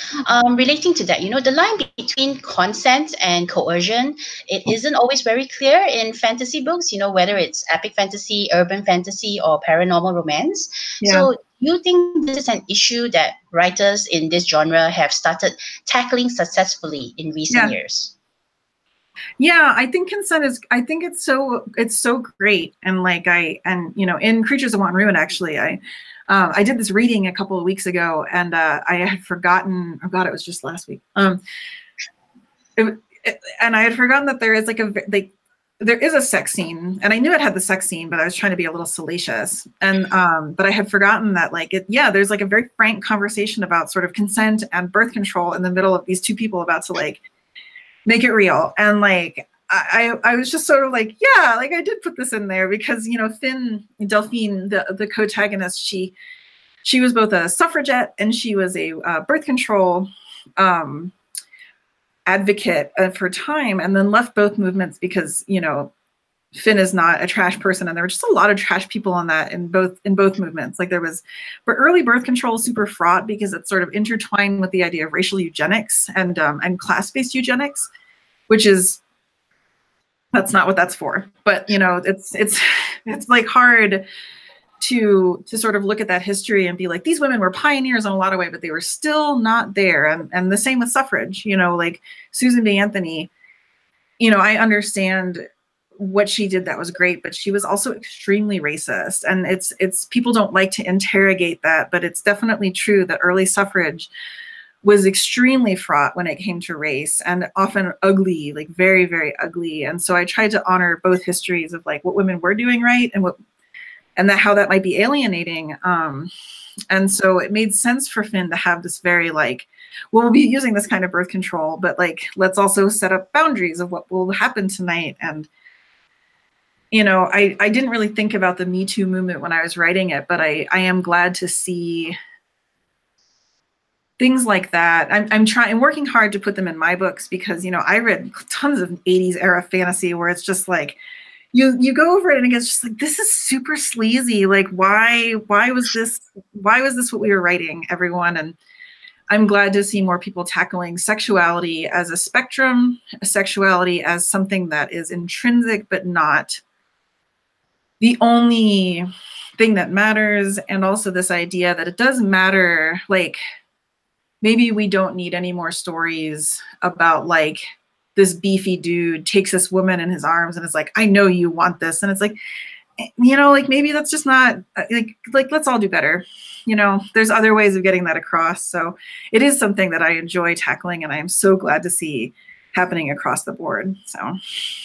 relating to that, you know, the line between consent and coercion, it isn't always very clear in fantasy books, you know, whether it's epic fantasy, urban fantasy, or paranormal romance. Yeah. So you think this is an issue that writers in this genre have started tackling successfully in recent years? Yeah, I think consent is, I think it's so great. And like in Creatures of Wanton Ruin, actually, I did this reading a couple of weeks ago, and I had forgotten, oh God, it was just last week. And I had forgotten that there is there is a sex scene, and I knew it had the sex scene, but I was trying to be a little salacious. And but I had forgotten that there's like a very frank conversation about sort of consent and birth control in the middle of these two people about to like make it real. And like I was just sort of like, yeah, like I did put this in there because, you know, Delphine, the co-protagonist, she was both a suffragette and she was a birth control advocate of her time, and then left both movements because, you know, Finn is not a trash person, and there were just a lot of trash people on that in both movements. Like there was, but early birth control is super fraught because it's sort of intertwined with the idea of racial eugenics and class-based eugenics, which is, that's not what that's for. But you know, it's like hard to sort of look at that history and be like, these women were pioneers in a lot of ways, but they were still not there. And the same with suffrage, you know, like Susan B. Anthony, you know, I understand what she did that was great, but she was also extremely racist. And it's people don't like to interrogate that, but it's definitely true that early suffrage was extremely fraught when it came to race, and often ugly, like very, very ugly. And so I tried to honor both histories of like what women were doing right and how that might be alienating. And so it made sense for Finn to have this very like, well, we'll be using this kind of birth control, but like, let's also set up boundaries of what will happen tonight. And, you know, I didn't really think about the Me Too movement when I was writing it, but I am glad to see things like that. I'm working hard to put them in my books because, you know, I read tons of 80s era fantasy where it's just like, you go over it and it's just like, this is super sleazy. Like, why was this what we were writing, everyone? And I'm glad to see more people tackling sexuality as a spectrum, sexuality as something that is intrinsic, but not the only thing that matters. And also this idea that it does matter, like, maybe we don't need any more stories about like, this beefy dude takes this woman in his arms and is like, I know you want this. And it's like, you know, like maybe that's just not like let's all do better. You know, there's other ways of getting that across. So it is something that I enjoy tackling, and I am so glad to see happening across the board. So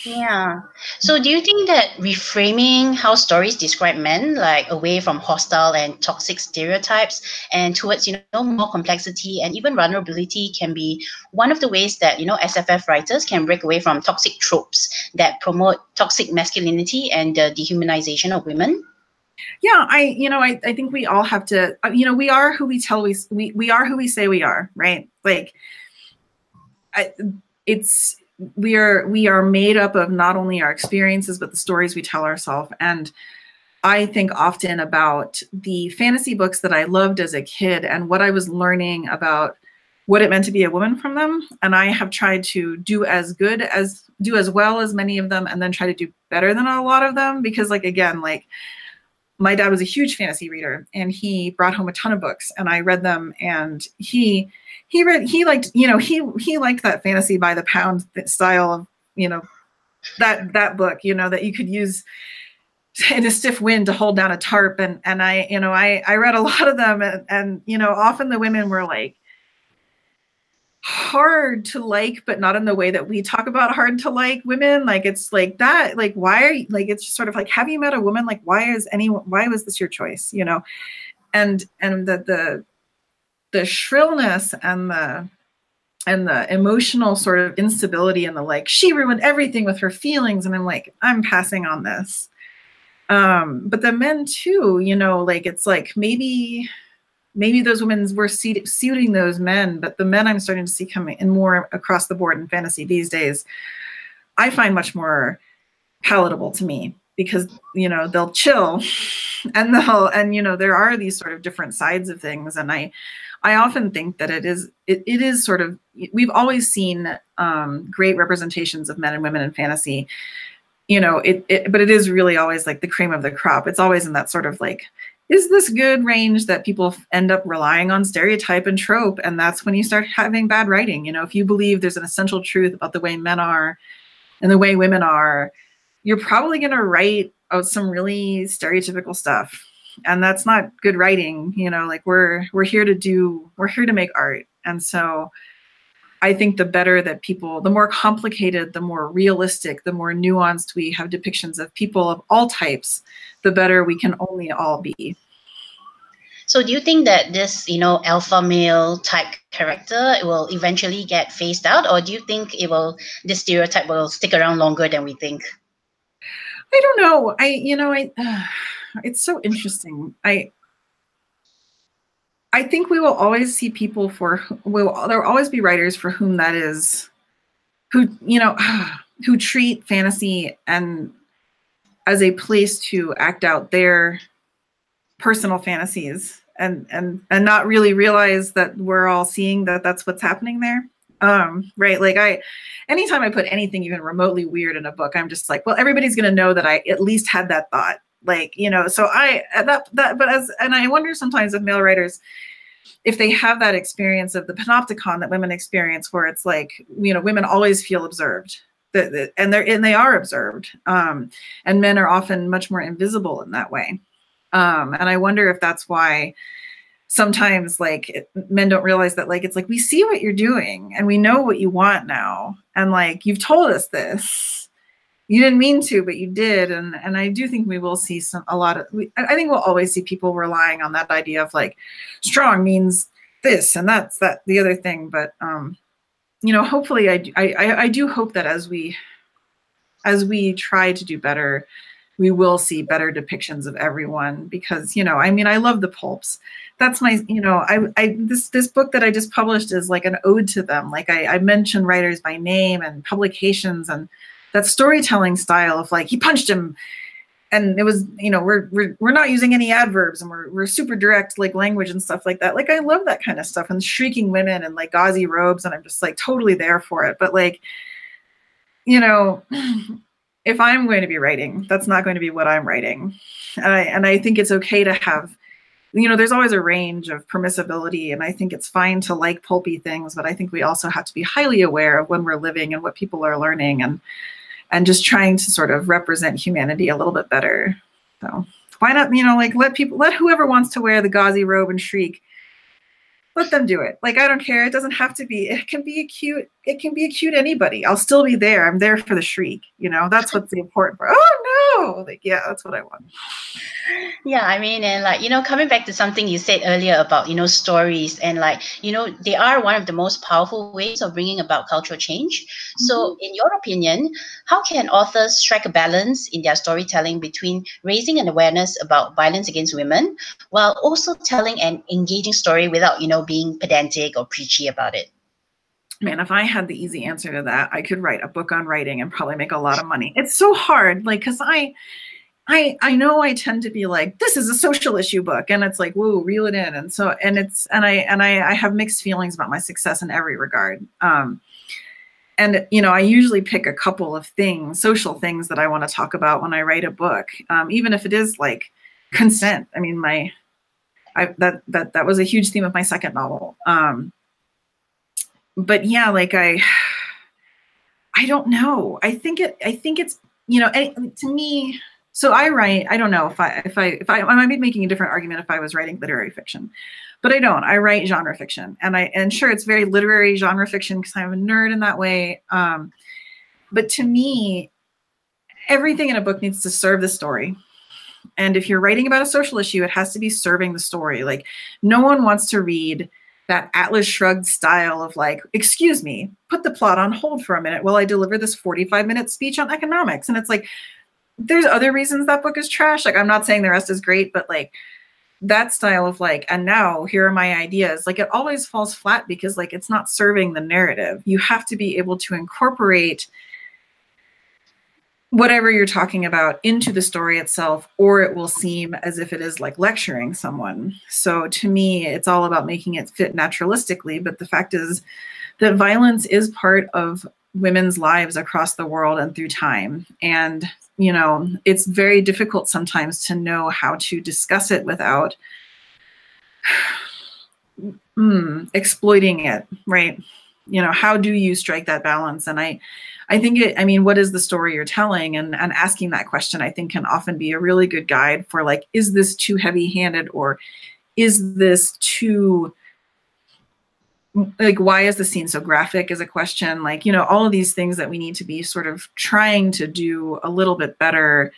yeah. So do you think that reframing how stories describe men, like away from hostile and toxic stereotypes and towards, you know, more complexity and even vulnerability, can be one of the ways that, you know, SFF writers can break away from toxic tropes that promote toxic masculinity and the dehumanization of women? Yeah, I think we all have to, you know, we are who we are who we say we are, right? Like we are made up of not only our experiences, but the stories we tell ourselves. And I think often about the fantasy books that I loved as a kid and what I was learning about what it meant to be a woman from them. And I have tried to do as well as many of them, and then try to do better than a lot of them. Because like, again, like my dad was a huge fantasy reader, and he brought home a ton of books, and I read them, and he liked, you know, he liked that fantasy by the pound style of, you know, that book, you know, that you could use in a stiff wind to hold down a tarp. And I read a lot of them, and you know, often the women were like hard to like, but not in the way that we talk about hard to like women. Like, it's like that, like, why are you, like, it's just sort of like, have you met a woman? Like, why was this your choice? You know? And the shrillness and the emotional sort of instability and the like, she ruined everything with her feelings. And I'm like, I'm passing on this. But the men too, you know, like, it's like, maybe those women were suiting those men, but the men I'm starting to see coming in more across the board in fantasy these days, I find much more palatable to me, because, you know, they'll chill and you know, there are these sort of different sides of things. And I often think that it is sort of, we've always seen great representations of men and women in fantasy, you know, but it is really always like the cream of the crop. It's always in that sort of like is this good range that people end up relying on stereotype and trope, and that's when you start having bad writing. You know, if you believe there's an essential truth about the way men are and the way women are, you're probably going to write out some really stereotypical stuff, and that's not good writing. You know, like we're here to make art, and so I think the better that people, the more complicated, the more realistic, the more nuanced we have depictions of people of all types, the better we can only all be. So do you think that this, alpha male type character will eventually get phased out, or do you think this stereotype will stick around longer than we think? I don't know. It's so interesting. I think we will always see people there will always be writers for whom that is, who treat fantasy and as a place to act out their personal fantasies and not really realize that we're all seeing that that's what's happening there. Right. Like anytime I put anything even remotely weird in a book, I'm just like, well, everybody's going to know that I at least had that thought. Like, so I wonder sometimes if male writers, if they have that experience of the panopticon that women experience, where it's like, women always feel observed, and they are observed, and men are often much more invisible in that way. And I wonder if that's why sometimes men don't realize that, it's like, we see what you're doing and we know what you want now, and you've told us this. You didn't mean to, but you did. And I do think we will see I think we'll always see people relying on that idea of strong means this and that's the other thing. But, hopefully I do hope that as we try to do better, we will see better depictions of everyone, because, I love the pulps. That's my, this book that I just published is like an ode to them. I mention writers by name and publications, and that storytelling style of he punched him, and it was, we're not using any adverbs, and we're super direct language and stuff like that. I love that kind of stuff, and shrieking women and gauzy robes, and I'm just totally there for it. But if I'm going to be writing, that's not going to be what I'm writing. And I think it's okay to have, there's always a range of permissibility, and I think it's fine to like pulpy things, but I think we also have to be highly aware of when we're living and what people are learning, and just trying to sort of represent humanity a little bit better. So why not, let whoever wants to wear the gauzy robe and shriek, let them do it. I don't care. It doesn't have to be, it can be a cute anybody. I'll still be there. I'm there for the shriek. That's what's the important part. Oh no. Yeah, that's what I want. Yeah, and coming back to something you said earlier about, stories, and they are one of the most powerful ways of bringing about cultural change. Mm-hmm. So in your opinion, how can authors strike a balance in their storytelling between raising an awareness about violence against women while also telling an engaging story without, being pedantic or preachy about it? Man, if I had the easy answer to that, I could write a book on writing and probably make a lot of money. It's so hard, because I know I tend to be this is a social issue book, and it's whoa, reel it in. And so, I have mixed feelings about my success in every regard. And, I usually pick a couple of social things that I want to talk about when I write a book, even if it is consent. I mean, that was a huge theme of my second novel. But yeah, I don't know. I think it's, to me, so I write, I don't know if I might be making a different argument if I was writing literary fiction, but I don't. I write genre fiction, and sure, it's very literary genre fiction because I'm a nerd in that way. But to me, everything in a book needs to serve the story. And if you're writing about a social issue, it has to be serving the story. No one wants to read that Atlas Shrugged style of excuse me, put the plot on hold for a minute while I deliver this 45-minute speech on economics. And it's there's other reasons that book is trash. I'm not saying the rest is great, but that style of and now here are my ideas, it always falls flat because it's not serving the narrative. You have to be able to incorporate whatever you're talking about into the story itself, or it will seem as if it is lecturing someone. So to me, it's all about making it fit naturalistically. But the fact is that violence is part of women's lives across the world and through time. And, you know, it's very difficult sometimes to know how to discuss it without exploiting it, right? You know, how do you strike that balance? And I think I mean, what is the story you're telling? And asking that question, I think, can often be a really good guide for like, is this too heavy-handed, or is this too, like, why is the scene so graphic is a question. Like, you know, all of these things that we need to be sort of trying to do a little bit better.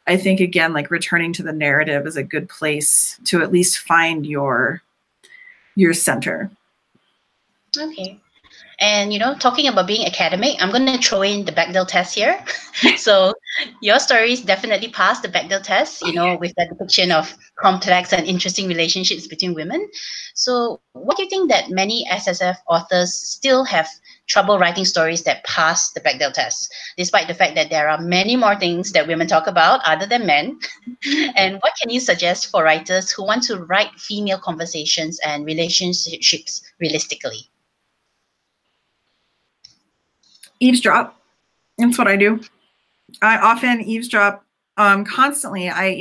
I think, again, like returning to the narrative is a good place to at least find your center. Okay. And, you know, talking about being academic, I'm going to throw in the Bechdel test here. So your stories definitely passed the Bechdel test, you know, with the depiction of complex and interesting relationships between women. So what do you think that many SSF authors still have trouble writing stories that pass the Bechdel test, despite the fact that there are many more things that women talk about other than men? And what can you suggest for writers who want to write female conversations and relationships realistically? Eavesdrop. That's what I do. I often eavesdrop constantly. I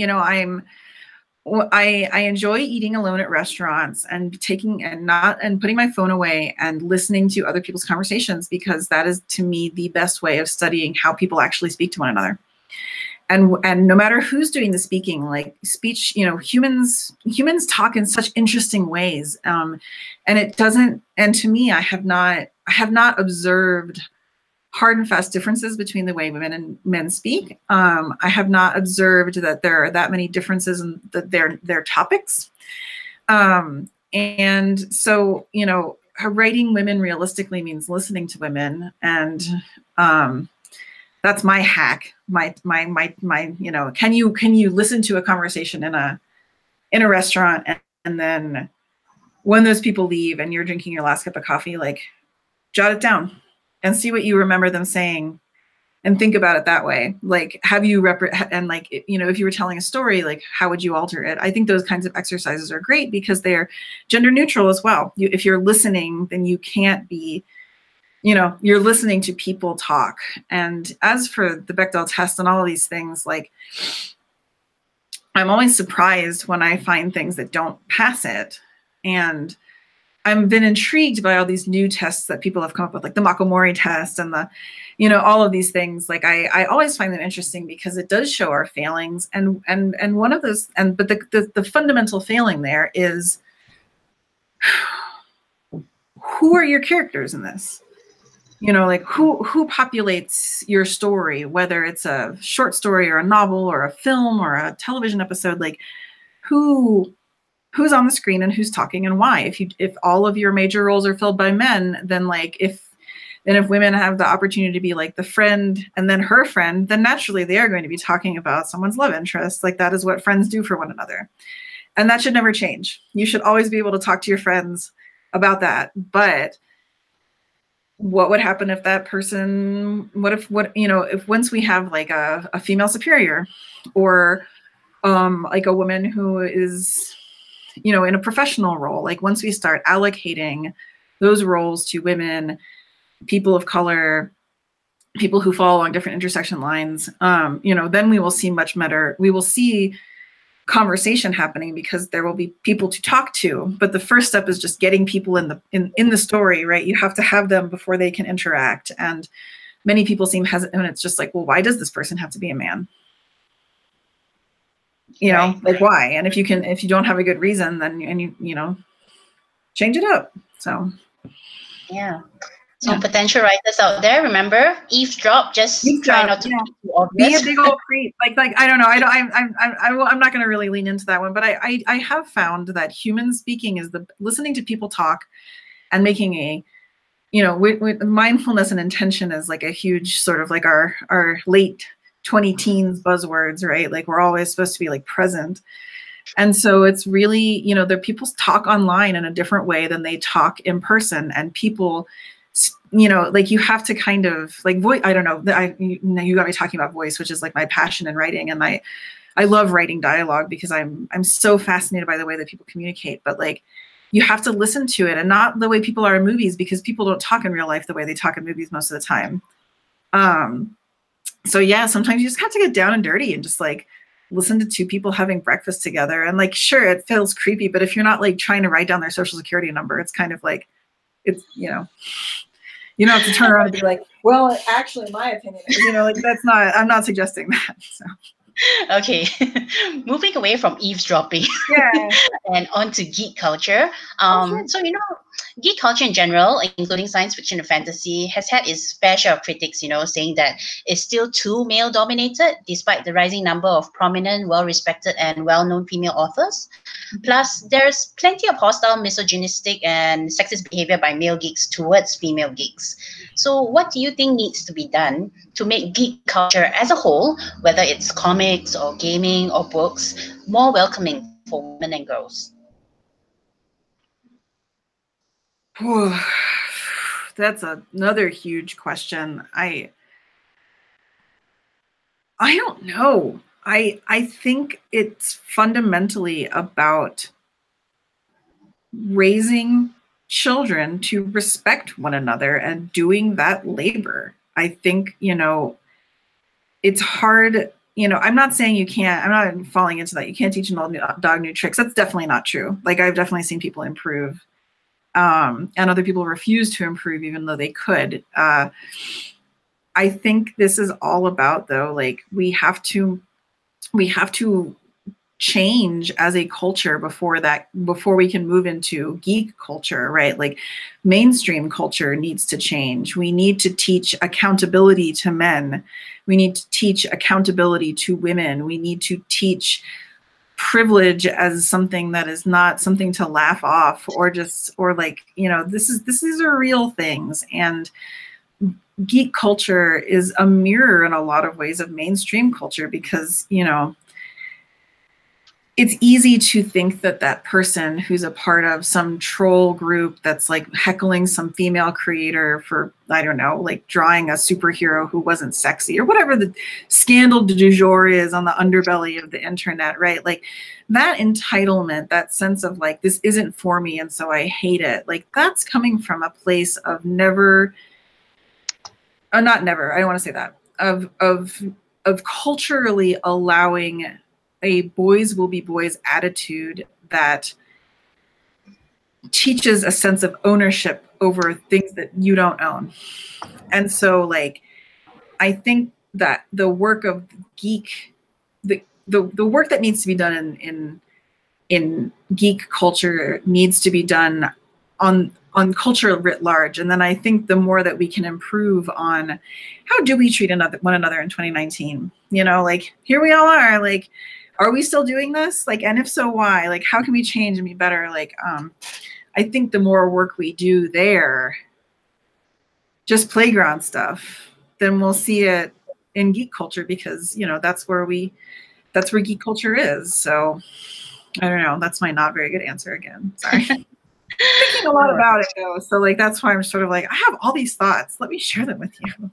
enjoy eating alone at restaurants and putting my phone away and listening to other people's conversations, because that is, to me, the best way of studying how people actually speak to one another. And no matter who's doing the speaking, like speech, you know, humans talk in such interesting ways. And it doesn't, and to me, I have not observed hard and fast differences between the way women and men speak. I have not observed that there are that many differences in their topics. And so, you know, writing women realistically means listening to women. And that's my hack. My, you know, can you listen to a conversation in a restaurant, and then when those people leave and you're drinking your last cup of coffee, like, jot it down and see what you remember them saying, and think about it that way. Like, have you and like, you know, if you were telling a story, like, how would you alter it? I think those kinds of exercises are great because they're gender neutral as well. If you're listening, then you can't be, you know, you're listening to people talk. And as for the Bechdel test and all of these things, like, I'm always surprised when I find things that don't pass it. And I've been intrigued by all these new tests that people have come up with, like the Makomori test and the, you know, all of these things. Like, I always find them interesting because it does show our failings. And one of those, but the fundamental failing there is, who are your characters in this? You know, like, who populates your story, whether it's a short story or a novel or a film or a television episode, like, who's on the screen and who's talking and why. If all of your major roles are filled by men, then like, if women have the opportunity to be like the friend and then her friend, then naturally they are going to be talking about someone's love interest. Like, that is what friends do for one another. And that should never change. You should always be able to talk to your friends about that. But what would happen if that person, if once we have like a female superior, or like a woman who is, you know, in a professional role, like, once we start allocating those roles to women, people of color, people who fall along different intersection lines, you know, then we will see much better. We will see conversation happening because there will be people to talk to. But the first step is just getting people in the story, right? You have to have them before they can interact. And many people seem hesitant, and it's just like, well, why does this person have to be a man? You know, like, why? And if you don't have a good reason, then you know, change it up. So yeah. So potential writers out there, remember, eavesdrop. Just try not to be too obvious. Be a big old creep. Like, I don't know. I'm not going to really lean into that one. But I have found that human speaking is listening to people talk and making a, you know, with mindfulness and intention is like a huge sort of like our late 20 teens buzzwords, right? Like, we're always supposed to be like present. And so it's really, you know, people talk online in a different way than they talk in person. And people, you know, like, you have to kind of like voice. I don't know. You got me talking about voice, which is like my passion in writing. And I love writing dialogue because I'm so fascinated by the way that people communicate. But like, you have to listen to it, and not the way people are in movies, because people don't talk in real life the way they talk in movies most of the time. So yeah, sometimes you just have to get down and dirty and just like listen to two people having breakfast together. And like, sure, it feels creepy, but if you're not like trying to write down their social security number, it's kind of like, it's, you know, you don't have to turn around and be like, well, actually, my opinion is, you know, like that's not, I'm not suggesting that. So. Okay, moving away from eavesdropping and on to geek culture. Sure. So, you know, geek culture in general, including science fiction and fantasy, has had its fair share of critics, you know, saying that it's still too male dominated despite the rising number of prominent, well-respected and well-known female authors. Plus, there's plenty of hostile, misogynistic and sexist behavior by male geeks towards female geeks. So what do you think needs to be done to make geek culture as a whole, whether it's comics or gaming or books, more welcoming for women and girls? That's another huge question. I don't know. I think it's fundamentally about raising children to respect one another and doing that labor. I think, you know, it's hard, you know, I'm not saying you can't, I'm not falling into that. You can't teach an old dog new tricks. That's definitely not true. Like I've definitely seen people improve, and other people refuse to improve even though they could. I think this is all about, though, like we have to change as a culture before we can move into geek culture, right? Like mainstream culture needs to change. We need to teach accountability to men. We need to teach accountability to women. We need to teach privilege as something that is not something to laugh off, or like, you know, these are real things. And geek culture is a mirror in a lot of ways of mainstream culture, because, you know, it's easy to think that that person who's a part of some troll group that's like heckling some female creator for, I don't know, like drawing a superhero who wasn't sexy, or whatever the scandal du jour is on the underbelly of the internet, right? Like that entitlement, that sense of like, this isn't for me and so I hate it. Like that's coming from a place of never, not never, I don't want to say that, of culturally allowing a boys will be boys attitude that teaches a sense of ownership over things that you don't own. And so like, I think that the work of geek, the work that needs to be done in geek culture needs to be done on culture writ large. And then I think the more that we can improve on how do we treat one another in 2019, you know, like here we all are, like, are we still doing this? Like, and if so, why? Like, how can we change and be better? Like, I think the more work we do there, just playground stuff, then we'll see it in geek culture, because, you know, that's where geek culture is. So I don't know. That's my not very good answer again. Sorry. Thinking a lot about it though. So like, that's why I'm sort of like, I have all these thoughts. Let me share them with you.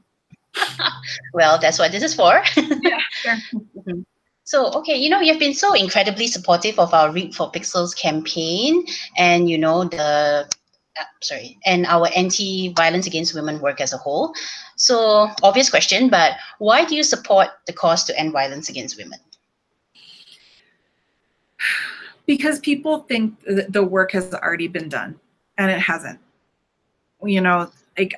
Well, that's what this is for. Yeah, sure. Mm-hmm. So, okay, you know, you've been so incredibly supportive of our Read for Pixels campaign, and, you know, and our anti-violence against women work as a whole. So, obvious question, but why do you support the cause to end violence against women? Because people think that the work has already been done, and it hasn't. You know, like,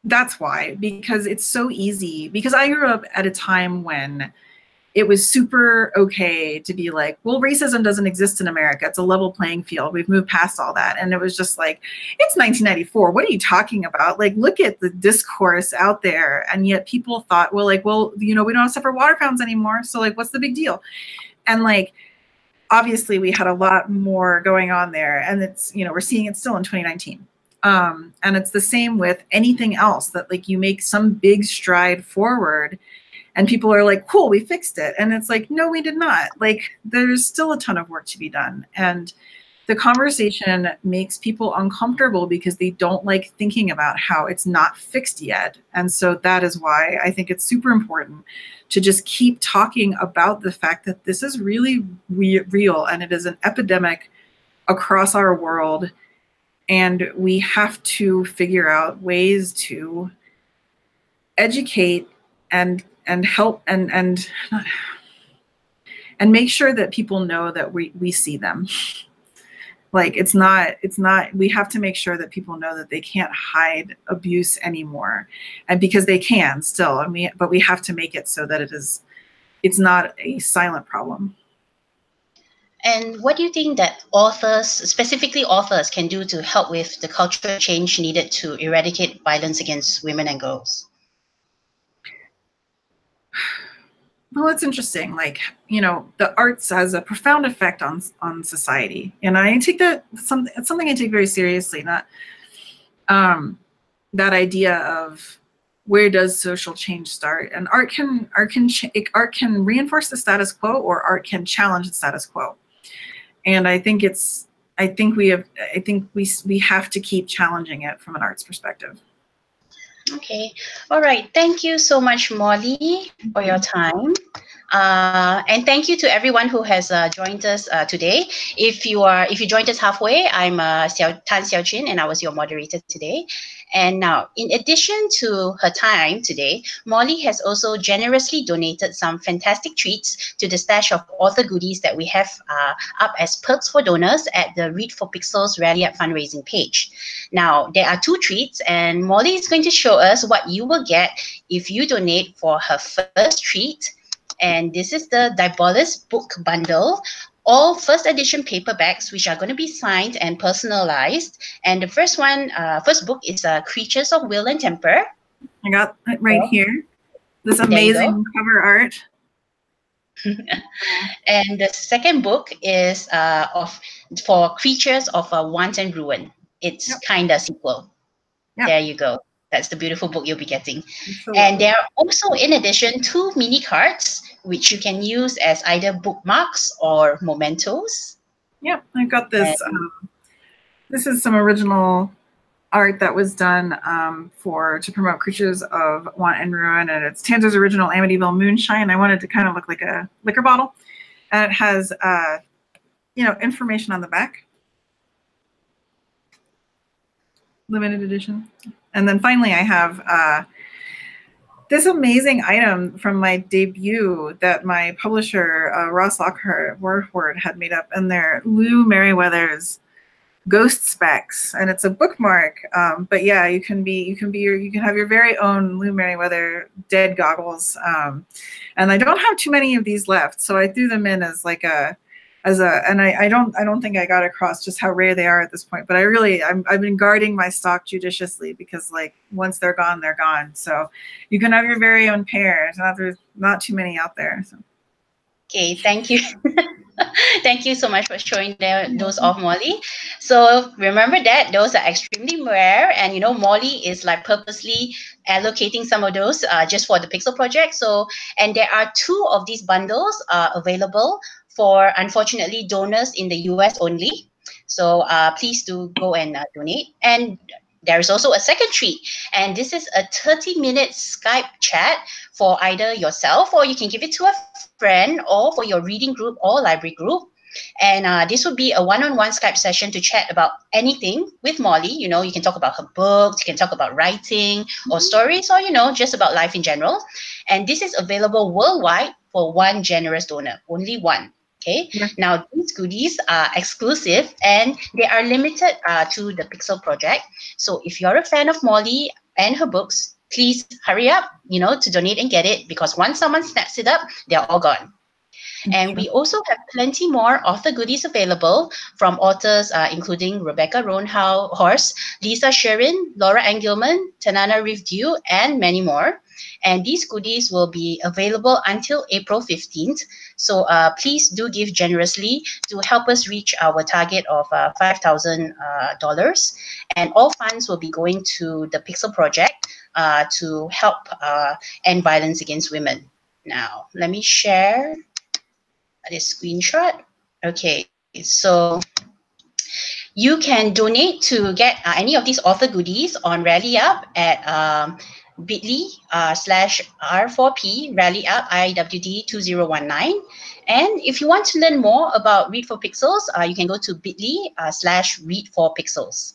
that's why, because it's so easy. Because I grew up at a time when it was super okay to be like, well, racism doesn't exist in America. It's a level playing field. We've moved past all that. And it was just like, it's 1994. What are you talking about? Like, look at the discourse out there. And yet people thought, well, like, well, you know, we don't have separate water fountains anymore. So like, what's the big deal? And like, obviously we had a lot more going on there. And it's, you know, we're seeing it still in 2019. And it's the same with anything else, that like you make some big stride forward and people are like, cool, we fixed it. And it's like, no, we did not. Like, there's still a ton of work to be done. And the conversation makes people uncomfortable because they don't like thinking about how it's not fixed yet. And so that is why I think it's super important to just keep talking about the fact that this is really real, and it is an epidemic across our world, and we have to figure out ways to educate and help and make sure that people know that we see them. Like it's not, we have to make sure that people know that they can't hide abuse anymore. And because they can still, but we have to make it so that it's not a silent problem. And what do you think that authors, specifically authors, can do to help with the cultural change needed to eradicate violence against women and girls? Well, it's interesting. Like, you know, the arts has a profound effect on society, and I take that it's something I take very seriously. Not that idea of where does social change start, and art can reinforce the status quo, or art can challenge the status quo. And I think we have to keep challenging it from an arts perspective. Okay. All right. Thank you so much, Molly, for your time. And thank you to everyone who has joined us today. If you joined us halfway, I'm Tan Xiaojun, and I was your moderator today. And now, in addition to her time today, Molly has also generously donated some fantastic treats to the stash of author goodies that we have up as perks for donors at the Read for Pixels Rally Up fundraising page. Now, there are 2 treats, and Molly is going to show us what you will get if you donate for her first treat. And this is the Diabolus book bundle, all first edition paperbacks, which are going to be signed and personalized. And the first book is Creatures of Will and Temper. I got it right here. This amazing cover art. And the second book is for Creatures of Wanton Ruin. It's kind of sequel. Yep. There you go. That's the beautiful book you'll be getting. Absolutely. And there are also, in addition, 2 mini cards, which you can use as either bookmarks or mementos. Yeah, I've got this. This is some original art that was done to promote Creatures of Want and Ruin, and it's Tanzer's original Amityville moonshine. I wanted to kind of look like a liquor bottle, and it has, information on the back. Limited edition. And then finally, I have this amazing item from my debut that my publisher, Ross Lockhart had made up, and they're Lou Merriweather's Ghost Specs, and it's a bookmark. But yeah, you can have your very own Lou Merriweather dead goggles. And I don't have too many of these left, so I threw them in as like and I don't think I got across just how rare they are at this point, but I've been guarding my stock judiciously, because like once they're gone, they're gone. So you can have your very own pair. There's not too many out there. So. Okay, thank you. Thank you so much for showing those off, Molly. So remember that those are extremely rare, and Molly is like purposely allocating some of those just for the Pixel project. So, and there are 2 of these bundles available for, unfortunately, donors in the US only. So please do go and donate. And there is also a second treat, and this is a 30-minute Skype chat for either yourself, or you can give it to a friend, or for your reading group or library group. And this would be a one-on-one Skype session to chat about anything with Molly. You can talk about her books, you can talk about writing or stories, or, just about life in general. And this is available worldwide for 1 generous donor, only 1. Okay. Yeah. Now, these goodies are exclusive, and they are limited to the Pixel project. So if you're a fan of Molly and her books, please hurry up, to donate and get it, because once someone snaps it up, they're all gone. And we also have plenty more author goodies available from authors including Rebecca Roanhorse, Lisa Sherin, Laura Engelman, Tanana Reeve-Dew, and many more. And these goodies will be available until April 15th. So please do give generously to help us reach our target of $5,000. And all funds will be going to the Pixel Project to help end violence against women. Now, let me share this screenshot. Okay, so you can donate to get any of these author goodies on Rally Up at bit.ly/R4P Rally Up IWD 2019. And if you want to learn more about Read for Pixels, you can go to bit.ly/Read for Pixels.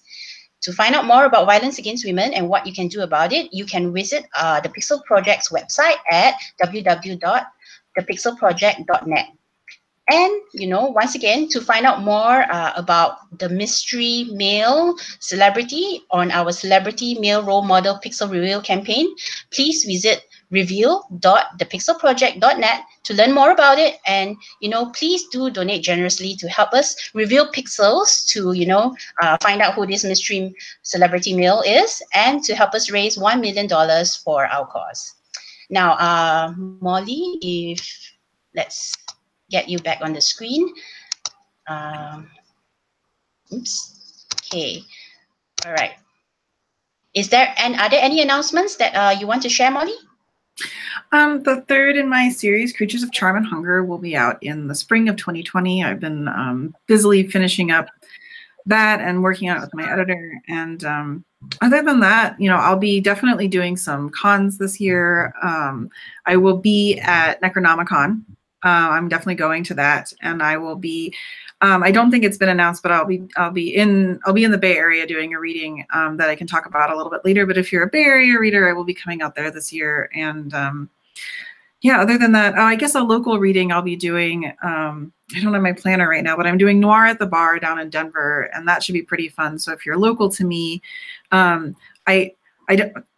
To find out more about violence against women and what you can do about it, you can visit the Pixel Project's website at www.thepixelproject.net. And, once again, to find out more about the mystery male celebrity on our Celebrity Male Role Model Pixel Reveal campaign, please visit reveal.thepixelproject.net to learn more about it. And, please do donate generously to help us reveal pixels to, find out who this mystery celebrity male is and to help us raise $1 million for our cause. Now, Molly, let's get you back on the screen. Oops. Okay. All right. Are there any announcements that you want to share, Molly? The third in my series, Creatures of Charm and Hunger, will be out in the spring of 2020. I've been busily finishing up that and working on it with my editor. And other than that, I'll be definitely doing some cons this year. I will be at Necronomicon. I'm definitely going to that, and I will be. I don't think it's been announced, but I'll be in the Bay Area doing a reading that I can talk about a little bit later. But if you're a Bay Area reader, I will be coming out there this year. And yeah, other than that, I guess a local reading I'll be doing. I don't have my planner right now, but I'm doing Noir at the Bar down in Denver, and that should be pretty fun. So if you're local to me,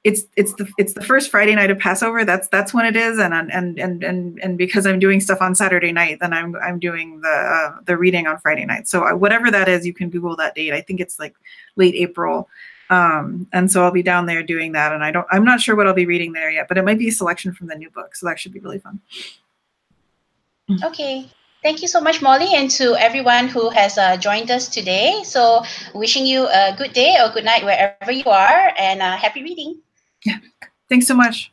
it's the first Friday night of Passover. That's when it is, and because I'm doing stuff on Saturday night, then I'm doing the reading on Friday night. So whatever that is, you can Google that date. I think it's like late April, and so I'll be down there doing that. And I'm not sure what I'll be reading there yet, but it might be a selection from the new book, so that should be really fun. Okay. Thank you so much, Molly, and to everyone who has joined us today. So wishing you a good day or good night wherever you are, and happy reading. Yeah. Thanks so much.